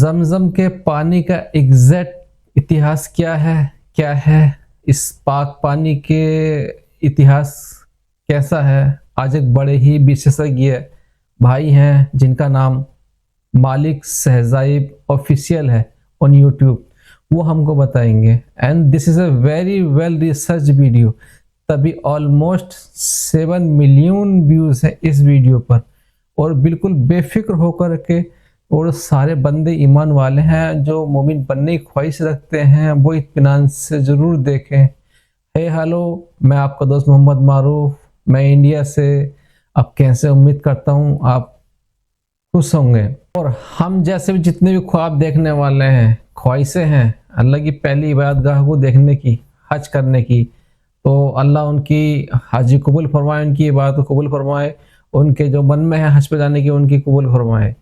जमजम के पानी का एग्जैक्ट इतिहास क्या है इस पाक पानी के इतिहास कैसा है। आज एक बड़े ही विशेषज्ञ भाई हैं जिनका नाम मालिक सहजाइब ऑफिशियल है ऑन यूट्यूब, वो हमको बताएंगे। And this is a very well research video, तभी ऑलमोस्ट 7 मिलियन व्यूज़ है इस वीडियो पर। और बिल्कुल बेफिक्र होकर के, और सारे बंदे ईमान वाले हैं जो मोमिन बनने की ख्वाहिश रखते हैं वो इत्मीनान से ज़रूर देखें। हे हेलो, मैं आपका दोस्त मोहम्मद मारूफ, मैं इंडिया से। अब कैसे उम्मीद करता हूँ आप खुश होंगे। और हम जैसे भी जितने भी ख्वाब देखने वाले हैं, ख्वाहिशें हैं अल्लाह की पहली इबादतगाह को देखने की, हज करने की, तो अल्लाह उनकी हाजी कबूल फरमाए, उनकी इबादत को कबूल फरमाए, उनके जो मन में है हज पे जाने की उनकी कबूल फरमाए।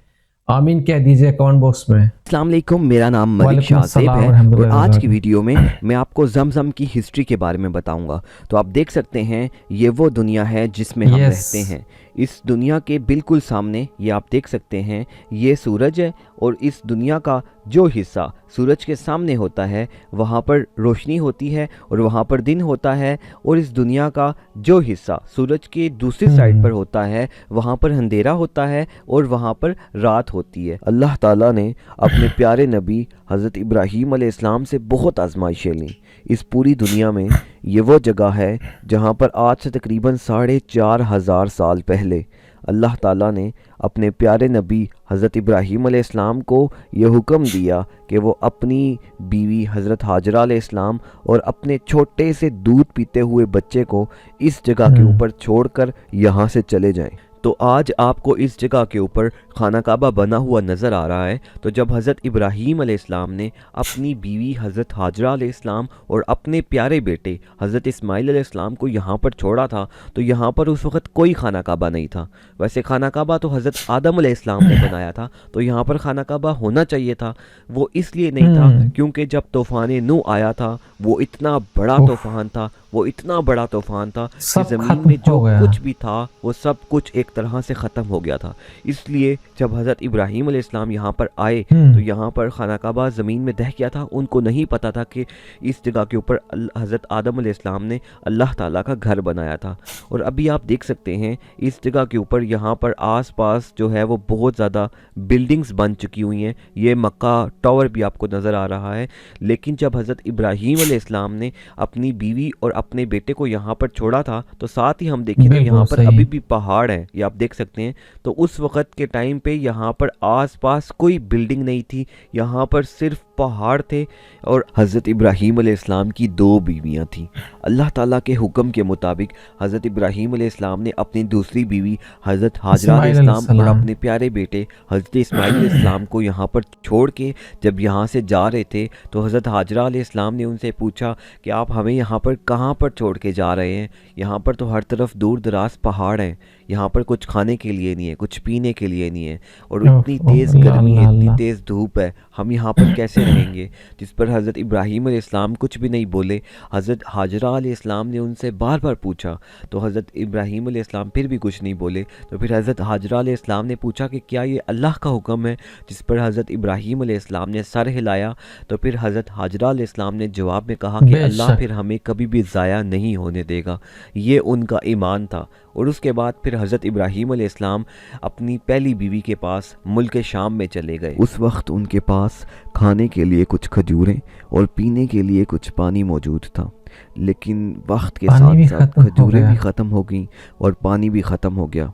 आमीन कह दीजिए कमेंट बॉक्स में। अस्सलाम वालेकुम, मेरा नाम मलिक शाहज़ेब है और आज की वीडियो में मैं आपको जमजम की हिस्ट्री के बारे में बताऊंगा। तो आप देख सकते हैं ये वो दुनिया है जिसमें हम रहते हैं। इस दुनिया के बिल्कुल सामने ये आप देख सकते हैं ये सूरज है, और इस दुनिया का जो हिस्सा सूरज के सामने होता है वहाँ पर रोशनी होती है और वहाँ पर दिन होता है, और इस दुनिया का जो हिस्सा सूरज के दूसरी साइड पर होता है वहाँ पर अंधेरा होता है और वहाँ पर रात होती है। अल्लाह ताला ने अपने प्यारे नबी हज़रत इब्राहीम अलैहिस्सलाम से बहुत आजमाइशें लीं। इस पूरी दुनिया में ये वो जगह है जहाँ पर आज से तकरीबन 4,500 साल पहले अल्लाह ताला ने अपने प्यारे नबी हज़रत इब्राहीम अलैहिस्सलाम को ये हुक्म दिया कि वो अपनी बीवी हज़रत हाजरा अलैहिस्सलाम और अपने छोटे से दूध पीते हुए बच्चे को इस जगह के ऊपर छोड़कर यहाँ से चले जाएं। तो आज आपको इस जगह के ऊपर खाना काबा बना हुआ नज़र आ रहा है। तो जब हज़रत इब्राहीम अलैहिस्सलाम ने अपनी बीवी हज़रत हाजरा अलैहिस्सलाम और अपने प्यारे बेटे हज़रत इस्माइल अलैहिस्सलाम को यहाँ पर छोड़ा था, तो यहाँ पर उस वक़्त कोई खाना काबा नहीं था। वैसे खाना काबा तो हज़रत आदम अलैहिस्सलाम ने बनाया था, तो यहाँ पर खाना काबा होना चाहिए था। वो इसलिए नहीं था क्योंकि जब तूफ़ान नूह आया था वो इतना बड़ा तूफ़ान था, वो इतना बड़ा तूफ़ान था कि ज़मीन में जो कुछ भी था वो सब कुछ एक तरह से ख़त्म हो गया था। इसलिए जब हज़रत इब्राहीम अलैहिस्सलाम यहाँ पर आए तो यहाँ पर खाना काबा ज़मीन में दह गया था। उनको नहीं पता था कि इस जगह के ऊपर हज़रत आदम अलैहिस्सलाम ने अल्लाह ताला का घर बनाया था। और अभी आप देख सकते हैं इस जगह के ऊपर यहाँ पर आस-पास जो है वो बहुत ज़्यादा बिल्डिंग्स बन चुकी हुई हैं। ये मक्का टावर भी आपको नज़र आ रहा है। लेकिन जब हज़रत इब्राहीम अलैहिस्सलाम ने अपनी बीवी और अपने बेटे को यहाँ पर छोड़ा था, तो साथ ही हम देखें तो यहाँ पर अभी भी पहाड़ है, ये आप देख सकते हैं। तो उस वक़्त के टाइम पे यहाँ पर आसपास कोई बिल्डिंग नहीं थी, यहाँ पर सिर्फ पहाड़ थे। और हज़रत इब्राहीम अलैहिस्सलाम की 2 बीवियाँ थीं। अल्लाह ताला के हुक्म के मुताबिक हज़रत इब्राहीम अलैहिस्सलाम ने अपनी दूसरी बीवी हज़रत हाजरा अलैहिस्सलाम और अपने प्यारे बेटे हज़रत इस्माइल अलैहिस्सलाम को यहाँ पर छोड़ के जब यहाँ से जा रहे थे, तो हज़रत हाजरा अलैहिस्सलाम ने उनसे पूछा कि आप हमें यहाँ पर कहाँ पर छोड़ के जा रहे हैं? यहाँ पर तो हर तरफ दूर दराज पहाड़ हैं, यहाँ पर कुछ खाने के लिए नहीं है, कुछ पीने के लिए नहीं है, और इतनी तेज़ गर्मी है, इतनी तेज़ धूप है, हम यहाँ पर कैसे रहेंगे? जिस पर हज़रत इब्राहीम अलैहिस्सलाम कुछ भी नहीं बोले। हज़रत हाजरा अलैहिस्सलाम ने उनसे बार बार पूछा, तो हज़रत इब्राहीम अलैहिस्सलाम फिर भी कुछ नहीं बोले। तो फिर हज़रत हाजरा अलैहिस्सलाम ने पूछा कि क्या ये अल्लाह का हुक्म है? जिस पर हज़रत इब्राहीम अलैहिस्सलाम ने सर हिलाया। तो फिर हज़रत हाजरा अलैहिस्सलाम ने जवाब में कहा कि अल्लाह फिर हमें कभी भी ज़ाया नहीं होने देगा। ये उनका ईमान था। और उसके बाद फिर हज़रत इब्राहीम अलैहिस्सलाम अपनी पहली बीवी के पास मुल्क शाम में चले गए। उस वक्त उनके पास खाने के लिए कुछ खजूरें और पीने के लिए कुछ पानी मौजूद था, लेकिन वक्त के साथ साथ खजूरें भी ख़त्म हो गईं और पानी भी ख़त्म हो गया।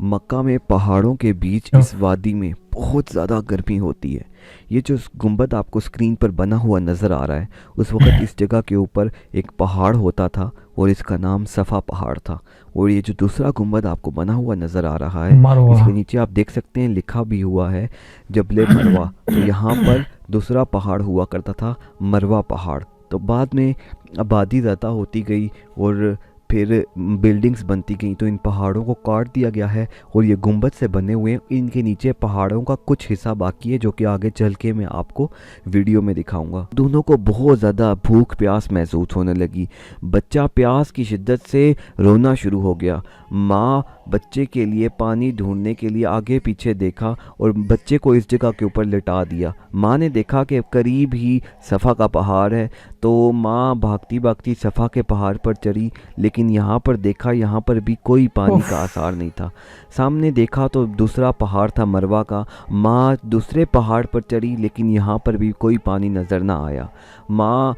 मक्का में पहाड़ों के बीच इस वादी में बहुत ज़्यादा गर्मी होती है। ये जो गुंबद आपको स्क्रीन पर बना हुआ नज़र आ रहा है, उस वक्त इस जगह के ऊपर एक पहाड़ होता था और इसका नाम सफ़ा पहाड़ था। और ये जो दूसरा गुंबद आपको बना हुआ नज़र आ रहा है, इसके नीचे आप देख सकते हैं लिखा भी हुआ है जबले मरवा। तो यहाँ पर दूसरा पहाड़ हुआ करता था, मरवा पहाड़। तो बाद में आबादी ज़्यादा होती गई और फिर बिल्डिंग्स बनती गई, तो इन पहाड़ों को काट दिया गया है और ये गुंबद से बने हुए हैं। इनके नीचे पहाड़ों का कुछ हिस्सा बाकी है जो कि आगे चल के मैं आपको वीडियो में दिखाऊंगा। दोनों को बहुत ज़्यादा भूख प्यास महसूस होने लगी। बच्चा प्यास की शिद्दत से रोना शुरू हो गया। ماں بچے کے لیے پانی ڈھونڈنے کے لیے آگے پیچھے دیکھا اور بچے کو اس جگہ کے اوپر لٹا دیا۔ ماں نے دیکھا کہ قریب ہی صفا کا پہاڑ ہے، تو ماں بھاگتی بھاگتی صفا کے پہاڑ پر چڑھی، لیکن یہاں پر دیکھا یہاں پر بھی کوئی پانی کا آثار نہیں تھا۔ سامنے دیکھا تو دوسرا پہاڑ تھا مروہ کا، ماں دوسرے پہاڑ پر چڑھی، لیکن یہاں پر بھی کوئی پانی نظر نہ آیا۔ ماں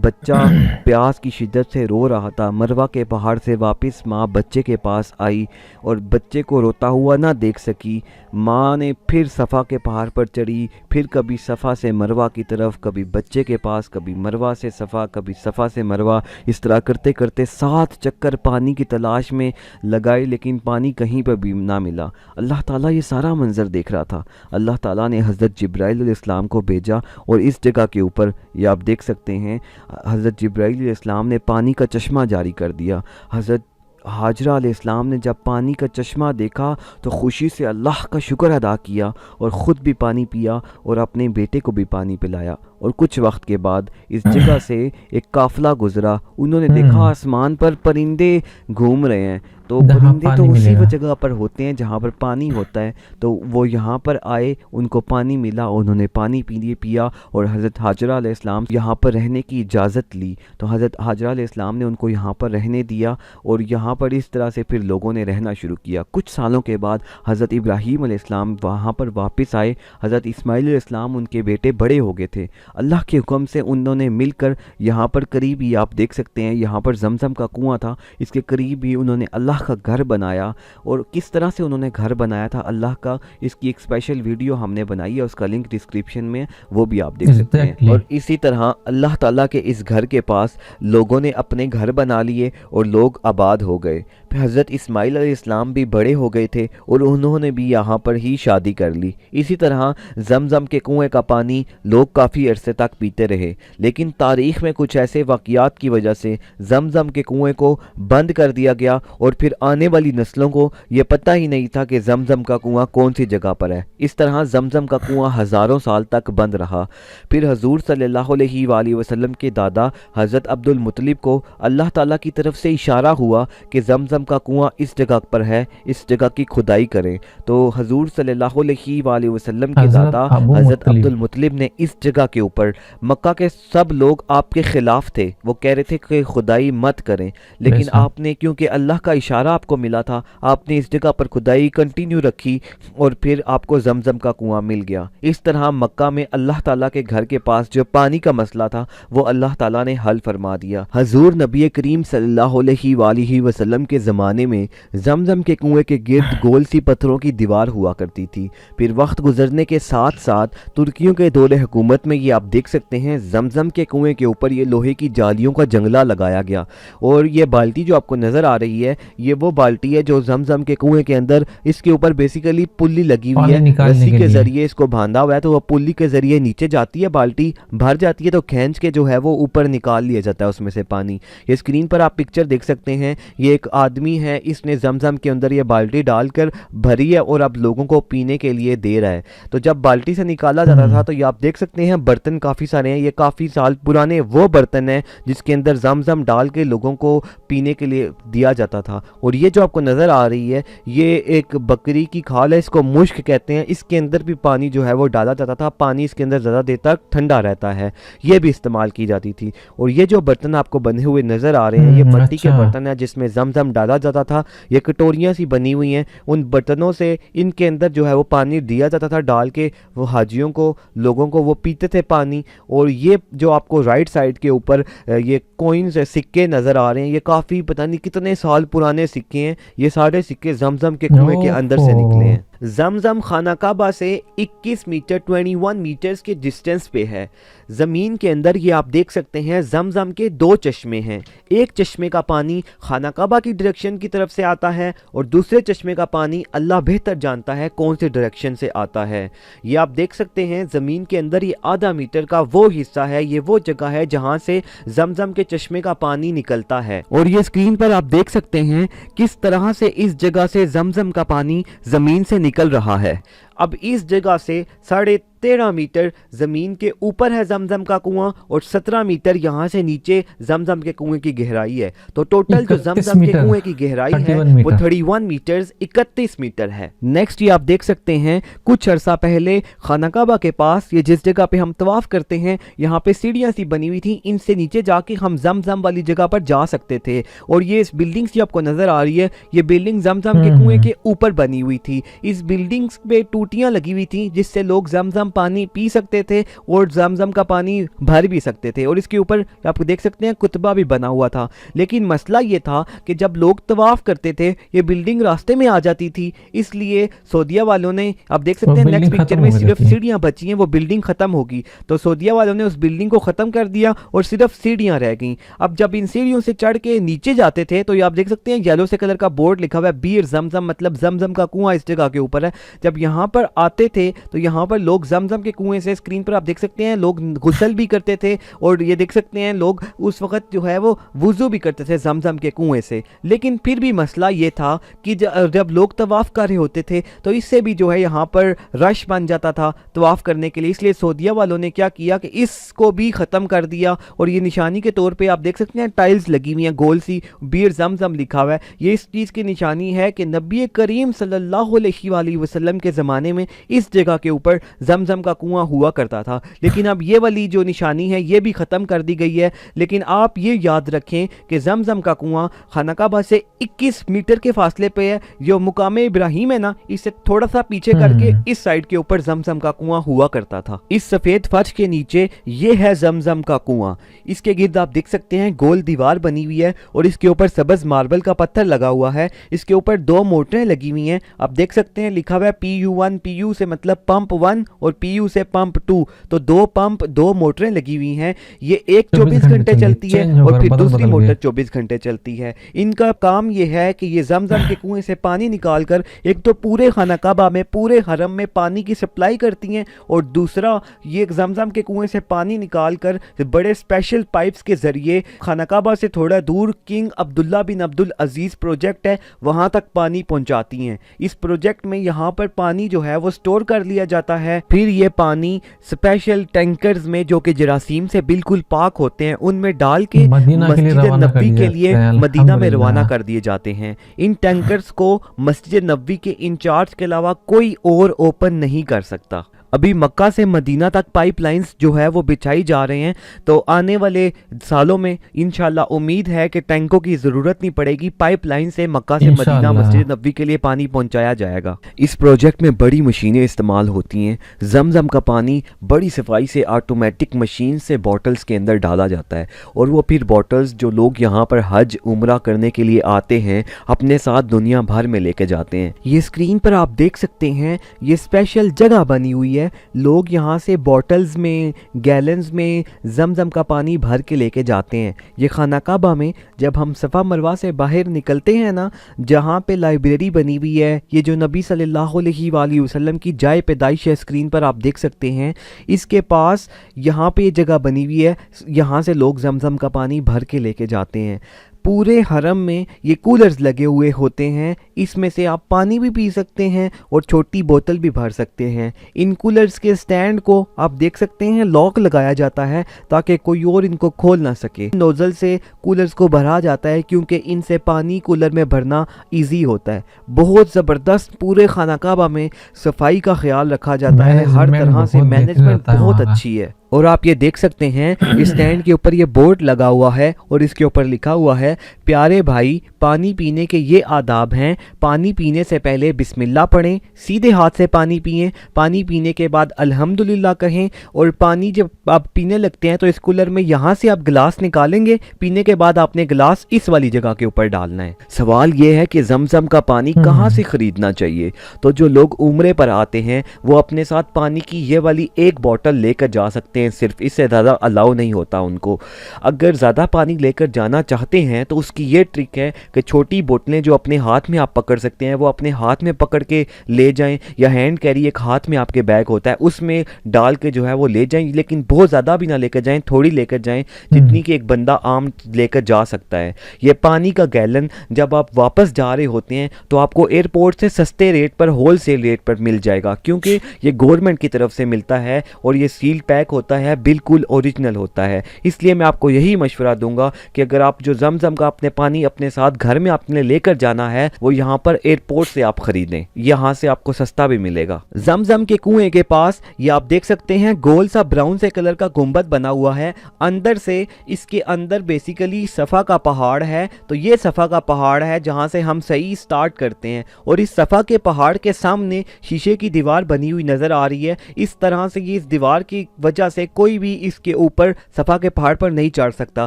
بچہ پیاس کی شدت سے رو رہا تھا، مروہ کے پہاڑ سے واپس ماں بچے کے پاس آئی اور بچے کو روتا ہوا نہ دیکھ سکی۔ ماں نے پھر صفا کے پہاڑ پر چڑھی، پھر کبھی صفا سے مروہ کی طرف، کبھی بچے کے پاس، کبھی مروہ سے صفا، کبھی صفا سے مروہ، اس طرح کرتے کرتے 7 چکر پانی کی تلاش میں لگائے، لیکن پانی کہیں پر بھی نہ ملا۔ اللہ تعالیٰ یہ سارا منظر دیکھ رہا تھا۔ اللہ تعالیٰ نے حضرت جبرائیل علیہ السلام کو بھیجا اور اس جگہ کے اوپر یہ آپ دیکھ سکتے ہیں حضرت جبرائیل علیہ السلام نے پانی کا چشمہ جاری کر دیا۔ حضرت حاجرہ علیہ السلام نے جب پانی کا چشمہ دیکھا تو خوشی سے اللہ کا شکر ادا کیا اور خود بھی پانی پیا اور اپنے بیٹے کو بھی پانی پلایا۔ اور کچھ وقت کے بعد اس جگہ سے ایک قافلہ گزرا، انہوں نے دیکھا آسمان پر پرندے گھوم رہے ہیں، تو پرندے تو اسی جگہ پر ہوتے ہیں جہاں پر پانی ہوتا ہے، تو وہ یہاں پر آئے، ان کو پانی ملا، انہوں نے پانی پیا اور حضرت حاجرہ علیہ السلام یہاں پر رہنے کی اجازت لی، تو حضرت حاجرہ علیہ السلام نے ان کو یہاں پر رہنے دیا اور یہاں پر اس طرح سے پھر لوگوں نے رہنا شروع کیا۔ کچھ سالوں کے بعد حضرت ابراہیم علیہ السلام وہاں پر واپس آئے، حضرت اسماعیل علیہ السلام ان کے بیٹے بڑے ہو گئے تھے، اللہ کے حکم سے انہوں نے مل کر یہاں پر قریب ہی آپ دیکھ سکتے ہیں یہاں پر زمزم کا کنواں تھا، اس کے قریب ہی انہوں نے اللہ کا گھر بنایا، اور کس طرح سے انہوں نے گھر بنایا تھا اللہ کا، اس کی ایک اسپیشل ویڈیو ہم نے بنائی ہے، اس کا لنک ڈسکرپشن میں، وہ بھی آپ دیکھ سکتے ہیں۔ اور اسی طرح اللہ تعالیٰ کے اس گھر کے پاس لوگوں نے اپنے گھر بنا لیے اور لوگ آباد ہو گئے۔ پھر حضرت اسماعیل علیہ السلام بھی بڑے ہو گئے تھے اور انہوں نے بھی یہاں پر ہی شادی کر لی۔ اسی طرح زمزم کے کنویں کا پانی لوگ کافی عرصے تک پیتے رہے، لیکن تاریخ میں کچھ ایسے واقعات کی وجہ سے زمزم کے کنویں کو بند کر دیا گیا اور پھر آنے والی نسلوں کو یہ پتہ ہی نہیں تھا کہ زمزم کا کنواں کون سی جگہ پر ہے۔ اس طرح زمزم کا کنواں ہزاروں سال تک بند رہا۔ پھر حضور صلی اللہ علیہ وآلہ وسلم کے دادا حضرت عبد المطلب کو اللہ تعالیٰ کی طرف سے اشارہ ہوا کہ زمزم کا کنواں اس جگہ پر ہے، اس جگہ کی کھدائی کریں، تو حضور صلی اللہ علیہ وآلہ وسلم کے دادا حضرت عبد المطلب نے اس جگہ کے اوپر، مکہ کے سب لوگ آپ کے خلاف تھے، وہ کہہ رہے تھے کہ کھدائی مت کریں، لیکن آپ نے کیونکہ اللہ کا اشارہ آپ کو ملا تھا، آپ نے اس جگہ پر کھدائی کنٹینیو رکھی اور پھر آپ کو زمزم کا کنواں مل گیا۔ اس طرح مکہ میں اللہ تعالیٰ کے گھر کے پاس جو پانی کا مسئلہ تھا وہ اللہ تعالیٰ نے حل فرما دیا۔ حضور نبی کریم صلی اللہ علیہ وآلہ وسلم کے زمانے میں زمزم کے کنویں کے گرد گول سی پتھروں کی دیوار ہوا کرتی تھی۔ پھر وقت گزرنے کے ساتھ ساتھ ترکیوں کے دور حکومت میں یہ آپ دیکھ سکتے ہیں زمزم کے کنویں کے اوپر یہ لوہے کی جالیوں کا جنگلہ لگایا گیا، اور یہ بالٹی جو آپ کو نظر آ رہی ہے یہ وہ بالٹی ہے جو زمزم کے کنویں کے اندر، اس کے اوپر بیسیکلی پلی لگی ہوئی ہے، رسی کے ذریعے اس کو باندھا ہوا ہے، تو وہ پلی کے ذریعے نیچے جاتی ہے، بالٹی بھر جاتی ہے تو کھینچ کے جو ہے وہ اوپر نکال لیا جاتا ہے اس میں سے پانی۔ یہ اسکرین پر آپ پکچر دیکھ سکتے ہیں، یہ ایک آدمی ہے، اس نے زمزم کے اندر یہ بالٹی ڈال کر بھری ہے اور اب لوگوں کو پینے کے لیے دے رہا ہے۔ تو جب بالٹی سے نکالا جاتا تھا تو یہ آپ دیکھ سکتے ہیں برتن کافی سارے ہیں، یہ کافی سال پرانے وہ برتن ہیں جس کے اندر زمزم ڈال کے لوگوں کو پینے کے لیے دیا جاتا تھا۔ اور یہ جو آپ کو نظر آ رہی ہے یہ ایک بکری کی کھال ہے، اس کو مشک کہتے ہیں، اس کے اندر بھی پانی جو ہے وہ ڈالا جاتا تھا، پانی اس کے اندر زیادہ دیر تک ٹھنڈا رہتا ہے، یہ بھی استعمال کی جاتی تھی۔ اور یہ جو برتن آپ کو بنے ہوئے نظر آ رہے ہیں یہ مٹی کے برتن ہیں جس میں زمزم ڈالا جاتا تھا، یہ کٹوریاں سی بنی ہوئی ہیں، ان برتنوں سے ان کے اندر جو ہے وہ پانی دیا جاتا تھا ڈال کے، وہ حاجیوں کو، لوگوں کو، وہ پیتے تھے پانی۔ اور یہ جو آپ کو رائٹ سائڈ کے اوپر یہ کوئنز سکے نظر آ رہے ہیں، یہ کافی پتہ نہیں کتنے سال پرانے سکے ہیں، یہ سارے سکے زمزم کے کنویں کے اندر سے نکلے ہیں۔ زمزم خانہ کعبہ سے 21 میٹر 21 میٹرز کے ڈسٹنس پہ ہے۔ زمین کے اندر یہ آپ دیکھ سکتے ہیں زمزم کے 2 چشمے ہیں، ایک چشمے کا پانی خانہ کعبہ کی ڈائریکشن کی طرف سے آتا ہے اور دوسرے چشمے کا پانی اللہ بہتر جانتا ہے کون سے ڈائریکشن سے آتا ہے۔ یہ آپ دیکھ سکتے ہیں زمین کے اندر یہ آدھا میٹر کا وہ حصہ ہے، یہ وہ جگہ ہے جہاں سے زمزم کے چشمے کا پانی نکلتا ہے، اور یہ اسکرین پر آپ دیکھ سکتے ہیں کس طرح سے اس جگہ سے زمزم کا پانی زمین سے نکل رہا ہے۔ अब इस जगह से 13.5 मीटर ज़मीन के ऊपर है जमजम का कुआं और 17 मीटर यहाँ से नीचे जमजम के कुएं की गहराई है। तो टोटल जो जमजम के कुएं की गहराई है वो 31 मीटर्स 31 मीटर है। नेक्स्ट ये आप देख सकते हैं कुछ अरसा पहले खाना काबा के पास, ये जिस जगह पे हम तवाफ करते हैं, यहाँ पे सीढ़ियाँ सी बनी हुई थी, इनसे नीचे जाके हम जमजम वाली जगह पर जा सकते थे। और ये इस बिल्डिंग से आपको नजर आ रही है, ये बिल्डिंग जमजम के कुएं के ऊपर बनी हुई थी। इस बिल्डिंग पे टूटियां लगी हुई थी जिससे लोग जमजम पानी पी सकते थे और जमजम का पानी भर भी सकते थे। और इसके ऊपर आप देख सकते हैं कुतबा भी बना हुआ था। लेकिन मसला ये था कि जब लोग तवाफ करते थे ये बिल्डिंग रास्ते में आ जाती थी, इसलिए सऊदीया वालों ने, आप देख सकते हैं नेक्स्ट पिक्चर में सिर्फ सीढ़ियां बची हैं, वो बिल्डिंग खत्म होगी। तो सऊदीया वालों ने उस बिल्डिंग को खत्म कर दिया और सिर्फ सीढ़ियां रह गई। अब जब इन सीढ़ियों से चढ़ के नीचे जाते थे तो ये आप देख सकते हैं येलो से कलर का बोर्ड लिखा हुआ है बीर जमजम, मतलब जमजम का कुआं इस जगह के ऊपर है। जब यहाँ पर आते थे तो यहाँ पर लोग जमजम के कुएं से, स्क्रीन पर आप देख सकते हैं, लोग गुस्ल भी करते थे और ये देख सकते हैं लोग उस वक्त जो है वो वुजू भी करते थे जमजम के कुएं से। लेकिन फिर भी मसला ये था कि जब लोग तवाफ कर रहे होते थे तो इससे भी जो है यहाँ पर रश बन जाता था तवाफ करने के लिए। इसलिए सऊदीया वालों ने क्या किया कि इसको भी ख़त्म कर दिया और ये निशानी के तौर पे आप देख सकते हैं टाइल्स लगी हुई हैं, गोल सी बीर जमजम लिखा हुआ है। ये इस चीज़ की निशानी है कि नबी करीम सल्लल्लाहु अलैहि वसल्लम के ज़माने में इस जगह के ऊपर जमजम का कुआं हुआ करता था। लेकिन अब ये वाली जो निशानी है ये भी ख़त्म कर दी गई है। लेकिन आप ये याद रखें कि जमजम का कुआं खाना काबा से 21 मीटर के फासले पे है। जो मुकाम इब्राहिम है ना, इससे थोड़ा सा पीछे करके इस साइड के ऊपर जमजम का कुआं हुआ करता था। इस सफ़ेद फर्श के नीचे ये है जमजम का कुआं। इसके गिर्द आप देख सकते हैं गोल दीवार बनी हुई है और इसके ऊपर सब्ज़ मार्बल का पत्थर लगा हुआ है। इसके ऊपर 2 मोटरें लगी हुई हैं, आप देख सकते हैं लिखा हुआ है PU1, PU से मतलब पंप 1 और PU से पंप 2। तो 2 पंप 2 मोटरें लगी हुई हैं। ये एक 24 घंटे चलती है और फिर दूसरी मोटर 24 घंटे चलती है। इनका काम ये है कि ये जमजम के कुएं से पानी निकाल कर एक तो पूरे खाना काबा में, पूरे हरम में पानी की सप्लाई करती हैं और दूसरा ये जमजम के कुएं से पानी निकाल कर बड़े स्पेशल पाइप्स के जरिए खाना काबा से थोड़ा दूर किंग अब्दुल्ला बिन अब्दुल अजीज प्रोजेक्ट है, वहां तक पानी पहुंचाती हैं। इस प्रोजेक्ट में यहाँ पर पानी जो है वो स्टोर कर लिया जाता है। फिर ये पानी स्पेशल टैंकर्स में जो कि जरासीम से बिल्कुल पाक होते हैं उनमें डाल के मस्जिद नबवी के लिए मदीना में रवाना कर दिए जाते हैं। इन टैंकर्स को मस्जिद नबवी के इंचार्ज के अलावा कोई और ओपन नहीं कर सकता। अभी मक्का से मदीना तक पाइपलाइंस जो है वो बिछाई जा रहे हैं, तो आने वाले सालों में इंशाल्लाह उम्मीद है कि टैंकों की ज़रूरत नहीं पड़ेगी, पाइपलाइन से मक्का से मदीना मस्जिद नबवी के लिए पानी पहुंचाया जाएगा। इस प्रोजेक्ट में बड़ी मशीनें इस्तेमाल होती हैं। जमजम का पानी बड़ी सफाई से ऑटोमेटिक मशीन से बॉटल्स के अंदर डाला जाता है और वो फिर बॉटल्स जो लोग यहाँ पर हज उम्रा करने के लिए आते हैं अपने साथ दुनिया भर में लेके जाते हैं। ये स्क्रीन पर आप देख सकते हैं ये स्पेशल जगह बनी हुई है। लोग यहाँ से बॉटल्स में, गैलन्स में जमजम का पानी भर के लेके जाते हैं। ये खाना काबा में जब हम सफ़ा मरवा से बाहर निकलते हैं ना, जहाँ पे लाइब्रेरी बनी हुई है, ये जो नबी सल्लल्लाहु अलैहि वसल्लम की जाए पैदाइश है, स्क्रीन पर आप देख सकते हैं, इसके पास यहाँ पे ये जगह बनी हुई है, यहाँ से लोग जमजम का पानी भर के लेके जाते हैं। पूरे हरम में ये कूलर्स लगे हुए होते हैं, इसमें से आप पानी भी पी सकते हैं और छोटी बोतल भी भर सकते हैं। इन कूलर्स के स्टैंड को आप देख सकते हैं लॉक लगाया जाता है ताकि कोई और इनको खोल ना सके। नोजल से कूलर्स को भरा जाता है क्योंकि इनसे पानी कूलर में भरना इजी होता है। बहुत ज़बरदस्त पूरे खाना काबा में सफाई का ख्याल रखा जाता है, हर तरह से मैनेजमेंट बहुत अच्छी है। और आप ये देख सकते हैं इस स्टैंड के ऊपर ये बोर्ड लगा हुआ है और इसके ऊपर लिखा हुआ है, प्यारे भाई पानी पीने के ये आदाब हैं, पानी पीने से पहले बिस्मिल्लाह पढ़ें, सीधे हाथ से पानी पिएं, पानी पीने के बाद अल्हम्दुलिल्लाह कहें, और पानी जब आप पीने लगते हैं तो इस कूलर में यहाँ से आप गिलास निकालेंगे, पीने के बाद आपने गिलास इस वाली जगह के ऊपर डालना है। सवाल ये है कि जमजम का पानी कहाँ से ख़रीदना चाहिए? तो जो लोग उम्रे पर आते हैं वो अपने साथ पानी की ये वाली एक बोतल लेकर जा सकते हैं ہیں صرف, اس سے زیادہ الاؤ نہیں ہوتا ان کو. اگر زیادہ پانی لے کر جانا چاہتے ہیں تو اس کی یہ ٹرک ہے کہ چھوٹی بوتلیں جو اپنے ہاتھ میں آپ پکڑ سکتے ہیں وہ اپنے ہاتھ میں پکڑ کے لے جائیں, یا ہینڈ کیری ایک ہاتھ میں آپ کے بیگ ہوتا ہے اس میں ڈال کے جو ہے وہ لے جائیں, لیکن بہت زیادہ بھی نہ لے کر جائیں, تھوڑی لے کر جائیں جتنی کہ ایک بندہ عام لے کر جا سکتا ہے. یہ پانی کا گیلن جب آپ واپس جا رہے ہوتے ہیں تو آپ کو ایئرپورٹ سے سستے ریٹ پر, ہول سیل ریٹ پر مل جائے گا, کیونکہ یہ گورنمنٹ کی طرف سے ملتا ہے اور یہ سیل پیک ہوتا ہے, بالکل اوریجنل ہوتا ہے. اس لیے میں آپ کو یہی مشورہ دوں گا کہ اگر آپ جو زمزم کا اپنے پانی اپنے ساتھ گھر میں آپ نے لے کر جانا ہے وہ یہاں پر ایئرپورٹ سے آپ خریدیں, یہاں سے آپ کو سستا بھی ملے گا. زمزم کے کنویں کے پاس یہ آپ دیکھ سکتے ہیں گول سا براؤن سے کلر کا گنبد بنا ہوا ہے. اندر سے اس کے اندر بیسیکلی صفا کا پہاڑ ہے, تو یہ صفا کا پہاڑ ہے جہاں سے ہم صحیح سٹارٹ کرتے ہیں, اور اس صفا کے پہاڑ کے سامنے شیشے کی دیوار بنی ہوئی نظر آ رہی ہے. اس طرح سے یہ اس دیوار کی وجہ سے کوئی بھی اس کے اوپر صفا کے پہاڑ پر نہیں چڑھ سکتا.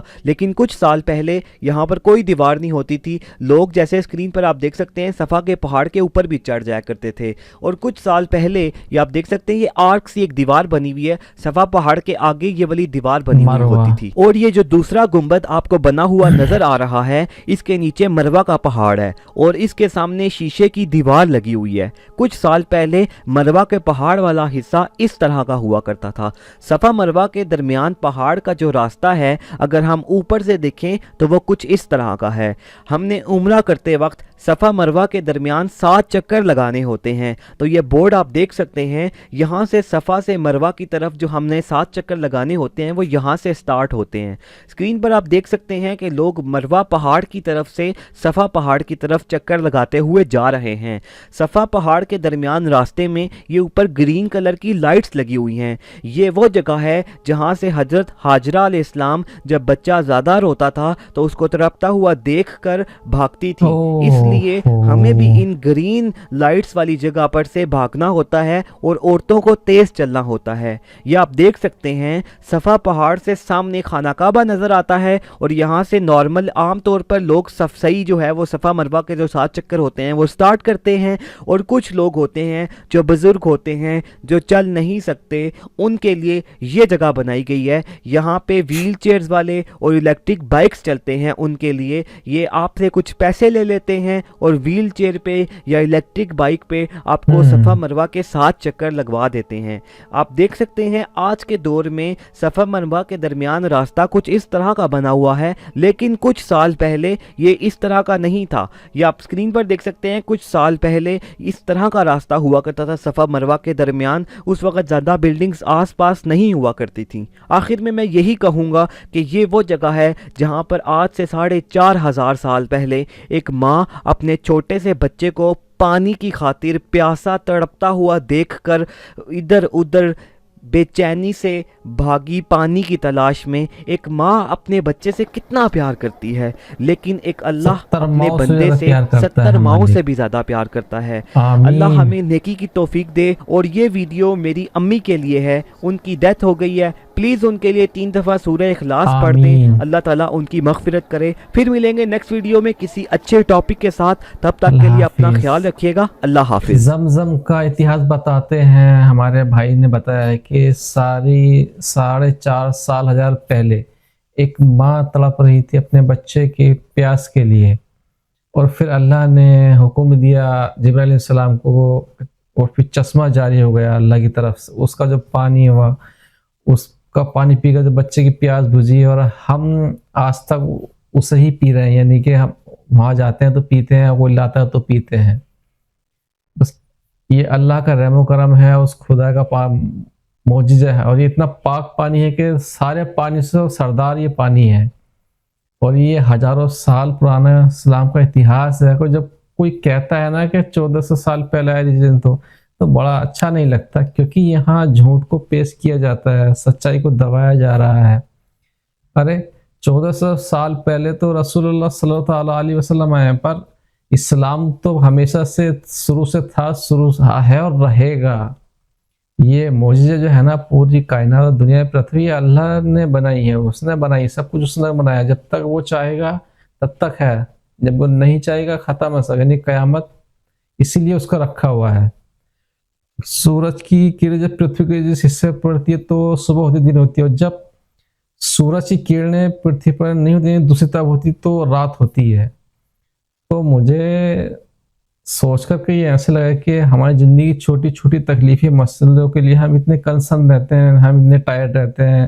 لیکن کچھ سال پہلے یہاں پر کوئی دیوار نہیں ہوتی تھی, لوگ جیسے اسکرین پر آپ دیکھ سکتے ہیں صفا کے پہاڑ کے اوپر بھی چڑھ جایا کرتے تھے. اور کچھ سال پہلے یہ آپ دیکھ سکتے ہیں یہ آرک سی ایک دیوار بنی ہوئی ہے, صفا پہاڑ کے آگے یہ والی دیوار بنی ہوئی ہوتی تھی. اور یہ جو دوسرا گنبد آپ کو بنا ہوا نظر آ رہا ہے اس کے نیچے مروہ کا پہاڑ ہے اور اس کے سامنے شیشے کی دیوار لگی ہوئی ہے. کچھ سال پہلے مروہ کے پہاڑ والا حصہ اس طرح کا ہوا کرتا تھا. صفا مروہ کے درمیان پہاڑ کا جو راستہ ہے اگر ہم اوپر سے دیکھیں تو وہ کچھ اس طرح کا ہے. ہم نے عمرہ کرتے وقت صفا مروہ کے درمیان 7 چکر لگانے ہوتے ہیں, تو یہ بورڈ آپ دیکھ سکتے ہیں, یہاں سے صفا سے مروہ کی طرف جو ہم نے 7 چکر لگانے ہوتے ہیں وہ یہاں سے سٹارٹ ہوتے ہیں. اسکرین پر آپ دیکھ سکتے ہیں کہ لوگ مروہ پہاڑ کی طرف سے صفا پہاڑ کی طرف چکر لگاتے ہوئے جا رہے ہیں. صفا پہاڑ کے درمیان راستے میں یہ اوپر گرین کلر کی لائٹس لگی ہوئی ہیں. یہ وہ جگہ ہے جہاں سے حضرت ہاجرہ علیہ السلام جب بچہ زیادہ روتا تھا تو اس کو تڑپتا ہوا دیکھ کر بھاگتی تھی. اس لیے ہمیں بھی ان گرین لائٹس والی جگہ پر سے بھاگنا ہوتا ہے اور عورتوں کو تیز چلنا ہوتا ہے. یہ آپ دیکھ سکتے ہیں صفا پہاڑ سے سامنے خانہ کعبہ نظر آتا ہے, اور یہاں سے نارمل عام طور پر لوگ صحیح جو ہے وہ صفا مروہ کے جو 7 چکر ہوتے ہیں وہ سٹارٹ کرتے ہیں. اور کچھ لوگ ہوتے ہیں جو بزرگ ہوتے ہیں جو چل نہیں سکتے, ان کے لیے یہ جگہ بنائی گئی ہے. یہاں پہ ویل چیئرز والے اور الیکٹرک بائکس چلتے ہیں, ان کے لیے یہ آپ سے کچھ پیسے لے لیتے ہیں اور ویل چیئر پہ یا الیکٹرک بائک پہ آپ کو صفا مروہ کے 7 چکر لگوا دیتے ہیں. آپ دیکھ سکتے ہیں آج کے دور میں صفا مروہ کے درمیان راستہ کچھ اس طرح کا بنا ہوا ہے, لیکن کچھ سال پہلے یہ اس طرح کا نہیں تھا. یہ آپ اسکرین پر دیکھ سکتے ہیں کچھ سال پہلے اس طرح کا راستہ ہوا کرتا تھا صفا مروہ کے درمیان. اس وقت زیادہ بلڈنگز آس پاس نہیں ہوا کرتی تھیں. آخر میں یہی کہوں گا کہ یہ وہ جگہ ہے جہاں پر آج سے 4,500 سال پہلے ایک ماں اپنے چھوٹے سے بچے کو پانی کی خاطر پیاسا تڑپتا ہوا دیکھ کر ادھر ادھر بے چینی سے بھاگی پانی کی تلاش میں. ایک ماں اپنے بچے سے کتنا پیار کرتی ہے, لیکن ایک اللہ اپنے بندے سے 70 ماؤں سے بھی زیادہ پیار کرتا ہے. اللہ ہمیں نیکی کی توفیق دے. اور یہ ویڈیو میری امی کے لیے ہے, ان کی ڈیتھ ہو گئی ہے, پلیز ان کے لیے 3 دفعہ سورہ اخلاص پڑھ دیں, اللہ تعالیٰ ان کی مغفرت کرے. پھر ملیں گے نیکسٹ ویڈیو میں کسی اچھے ٹاپک کے ساتھ, تب تک کے لیے اپنا خیال رکھیے گا. اللہ حافظ. زمزم کا اتہاس بتاتے ہیں, ہمارے بھائی نے بتایا ہے کہ 4.5 سال پہلے ایک ماں تڑپ رہی تھی اپنے بچے کے پیاس کے لیے, اور پھر اللہ نے حکم دیا جبرائیل علیہ السلام کو, اور پھر چشمہ جاری ہو گیا اللہ کی طرف سے. اس کا جو پانی ہوا اس کا پانی پی کر جو بچے کی پیاس بجھی, اور ہم آج تک اسے ہی پی رہے ہیں. یعنی کہ ہم وہاں جاتے ہیں تو پیتے ہیں, کوئی لاتا ہے تو پیتے ہیں. بس یہ اللہ کا رحم و کرم ہے, اس خدا کا معجزہ ہے. اور یہ اتنا پاک پانی ہے کہ سارے پانی سے سردار یہ پانی ہے, اور یہ ہزاروں سال پرانا اسلام کا اتہاس ہے. جب کوئی کہتا ہے نا کہ 1400 سال پہلے آیا ریلیجن تو بڑا اچھا نہیں لگتا, کیونکہ یہاں جھوٹ کو پیش کیا جاتا ہے, سچائی کو دبایا جا رہا ہے. ارے 1400 سال پہلے تو رسول اللہ صلی اللہ علیہ وسلم آئے, پر اسلام تو ہمیشہ سے شروع سے تھا, شروع ہے اور رہے گا. یہ معجزہ جو ہے نا پوری کائنات دنیا پرتھوی اللہ نے بنائی ہے, اس نے بنائی, سب کچھ اس نے بنایا. جب تک وہ چاہے گا تب تک ہے, جب وہ نہیں چاہے گا ختم ہے, یعنی قیامت اسی لیے اس کا رکھا ہوا ہے. सूरज की किरणें जब पृथ्वी के जिस हिस्से पर पड़ती है तो सुबह होती दिन होती है, और जब सूरज की किरणें पृथ्वी पर नहीं होती दूसरी तरफ होती तो रात होती है। तो मुझे सोच कर के ये ऐसे लगा कि हमारी ज़िंदगी की छोटी छोटी तकलीफी मसलों के लिए हम इतने कंसर्न रहते हैं, हम इतने टायर्ड रहते हैं।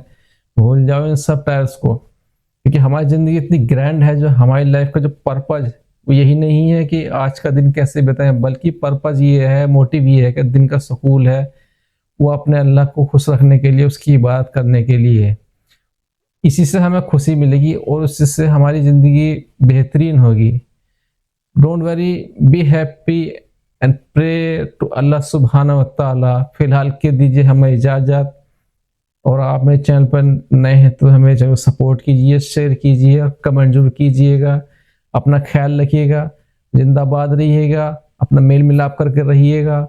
भूल जाओ इन सब टायर्स को, क्योंकि हमारी ज़िंदगी इतनी ग्रैंड है। जो हमारी लाइफ का जो पर्पज़ वो यही नहीं है कि आज का दिन कैसे बिताएं, बल्कि पर्पज़ ये है, मोटिव ये है कि दिन का सुकून है वो अपने अल्लाह को खुश रखने के लिए, उसकी इबादत करने के लिए। इसी से हमें खुशी मिलेगी और उससे हमारी ज़िंदगी बेहतरीन होगी। Don't worry, be happy and pray to Allah सुब्हानहू व तआला। फिलहाल के दीजिए हमें इजाज़त, और आप मेरे चैनल पर नए हैं तो हमें जरूर सपोर्ट कीजिए, शेयर कीजिए और कमेंट जरूर कीजिएगा। अपना ख्याल रखिएगा, जिंदाबाद रहिएगा, अपना मेल मिलाप करके रहिएगा।